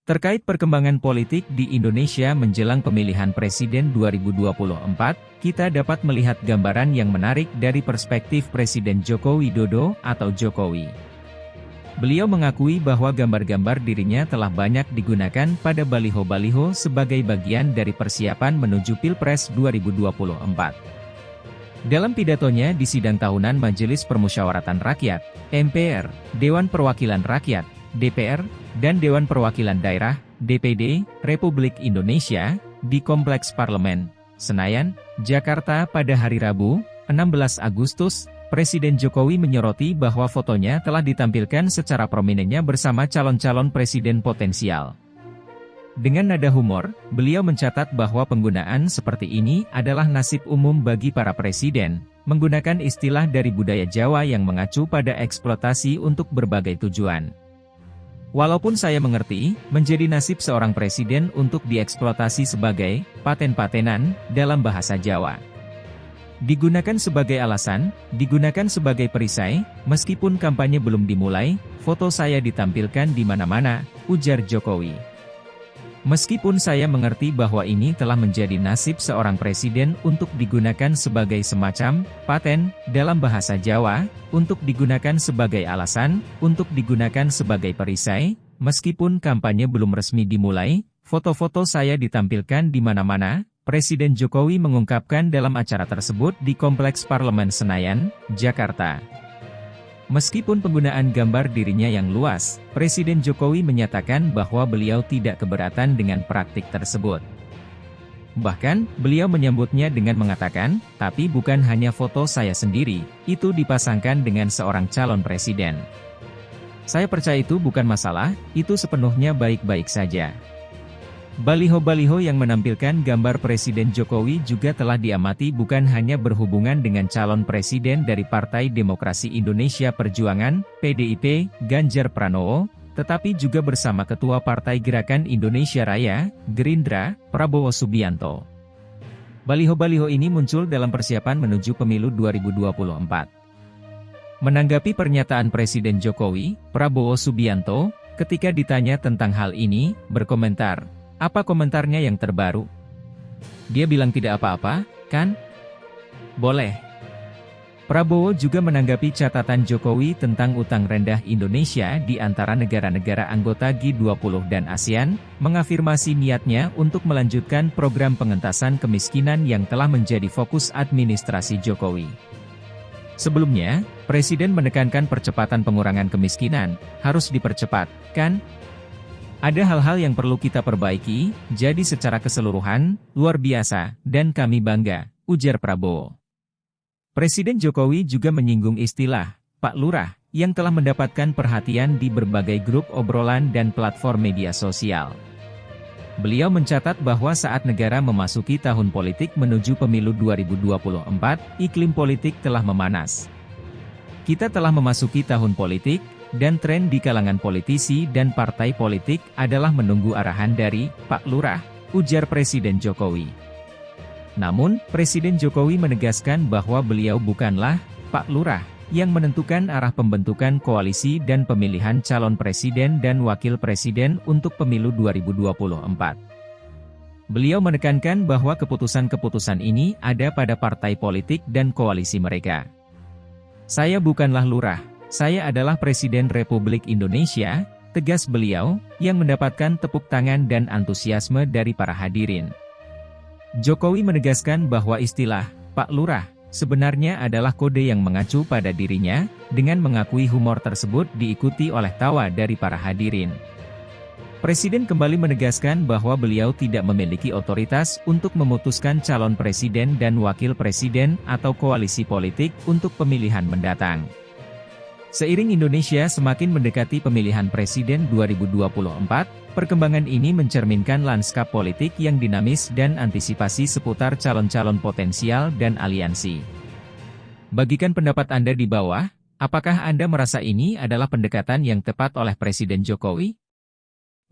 Terkait perkembangan politik di Indonesia menjelang pemilihan presiden 2024, kita dapat melihat gambaran yang menarik dari perspektif Presiden Joko Widodo atau Jokowi. Beliau mengakui bahwa gambar-gambar dirinya telah banyak digunakan pada baliho-baliho sebagai bagian dari persiapan menuju Pilpres 2024. Dalam pidatonya di sidang tahunan Majelis Permusyawaratan Rakyat, MPR, Dewan Perwakilan Rakyat, DPR, dan Dewan Perwakilan Daerah, DPD, Republik Indonesia, di Kompleks Parlemen, Senayan, Jakarta pada hari Rabu, 16 Agustus, Presiden Jokowi menyoroti bahwa fotonya telah ditampilkan secara prominennya bersama calon-calon presiden potensial. Dengan nada humor, beliau mencatat bahwa penggunaan seperti ini adalah nasib umum bagi para presiden, menggunakan istilah dari budaya Jawa yang mengacu pada eksploitasi untuk berbagai tujuan. Walaupun saya mengerti, menjadi nasib seorang presiden untuk dieksploitasi sebagai paten-patenan dalam bahasa Jawa. Digunakan sebagai alasan, digunakan sebagai perisai, meskipun kampanye belum dimulai, foto saya ditampilkan di mana-mana, ujar Jokowi. Meskipun saya mengerti bahwa ini telah menjadi nasib seorang presiden untuk digunakan sebagai semacam paten dalam bahasa Jawa, untuk digunakan sebagai alasan, untuk digunakan sebagai perisai, meskipun kampanye belum resmi dimulai, foto-foto saya ditampilkan di mana-mana, Presiden Jokowi mengungkapkan dalam acara tersebut di Kompleks Parlemen Senayan, Jakarta. Meskipun penggunaan gambar dirinya yang luas, Presiden Jokowi menyatakan bahwa beliau tidak keberatan dengan praktik tersebut. Bahkan, beliau menyambutnya dengan mengatakan, "Tapi bukan hanya foto saya sendiri, itu dipasangkan dengan seorang calon presiden. Saya percaya itu bukan masalah, itu sepenuhnya baik-baik saja." Baliho-baliho yang menampilkan gambar Presiden Jokowi juga telah diamati bukan hanya berhubungan dengan calon presiden dari Partai Demokrasi Indonesia Perjuangan, PDIP, Ganjar Pranowo, tetapi juga bersama Ketua Partai Gerakan Indonesia Raya, Gerindra, Prabowo Subianto. Baliho-baliho ini muncul dalam persiapan menuju pemilu 2024. Menanggapi pernyataan Presiden Jokowi, Prabowo Subianto, ketika ditanya tentang hal ini, berkomentar, "Apa komentarnya yang terbaru? Dia bilang tidak apa-apa, kan? Boleh." Prabowo juga menanggapi catatan Jokowi tentang utang rendah Indonesia di antara negara-negara anggota G20 dan ASEAN, mengafirmasi niatnya untuk melanjutkan program pengentasan kemiskinan yang telah menjadi fokus administrasi Jokowi. Sebelumnya, Presiden menekankan percepatan pengurangan kemiskinan, harus dipercepat, kan? Ada hal-hal yang perlu kita perbaiki, jadi secara keseluruhan, luar biasa, dan kami bangga, ujar Prabowo. Presiden Jokowi juga menyinggung istilah, Pak Lurah, yang telah mendapatkan perhatian di berbagai grup obrolan dan platform media sosial. Beliau mencatat bahwa saat negara memasuki tahun politik menuju pemilu 2024, iklim politik telah memanas. Kita telah memasuki tahun politik, dan tren di kalangan politisi dan partai politik adalah menunggu arahan dari Pak Lurah, ujar Presiden Jokowi. Namun, Presiden Jokowi menegaskan bahwa beliau bukanlah Pak Lurah yang menentukan arah pembentukan koalisi dan pemilihan calon presiden dan wakil presiden untuk pemilu 2024. Beliau menekankan bahwa keputusan-keputusan ini ada pada partai politik dan koalisi mereka. "Saya bukanlah lurah. Saya adalah Presiden Republik Indonesia," tegas beliau, yang mendapatkan tepuk tangan dan antusiasme dari para hadirin. Jokowi menegaskan bahwa istilah Pak Lurah sebenarnya adalah kode yang mengacu pada dirinya, dengan mengakui humor tersebut diikuti oleh tawa dari para hadirin. Presiden kembali menegaskan bahwa beliau tidak memiliki otoritas untuk memutuskan calon presiden dan wakil presiden atau koalisi politik untuk pemilihan mendatang. Seiring Indonesia semakin mendekati pemilihan presiden 2024, perkembangan ini mencerminkan lanskap politik yang dinamis dan antisipasi seputar calon-calon potensial dan aliansi. Bagikan pendapat Anda di bawah, apakah Anda merasa ini adalah pendekatan yang tepat oleh Presiden Jokowi?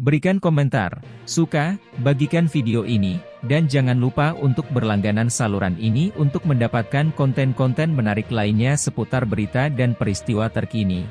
Berikan komentar, suka, bagikan video ini, dan jangan lupa untuk berlangganan saluran ini untuk mendapatkan konten-konten menarik lainnya seputar berita dan peristiwa terkini.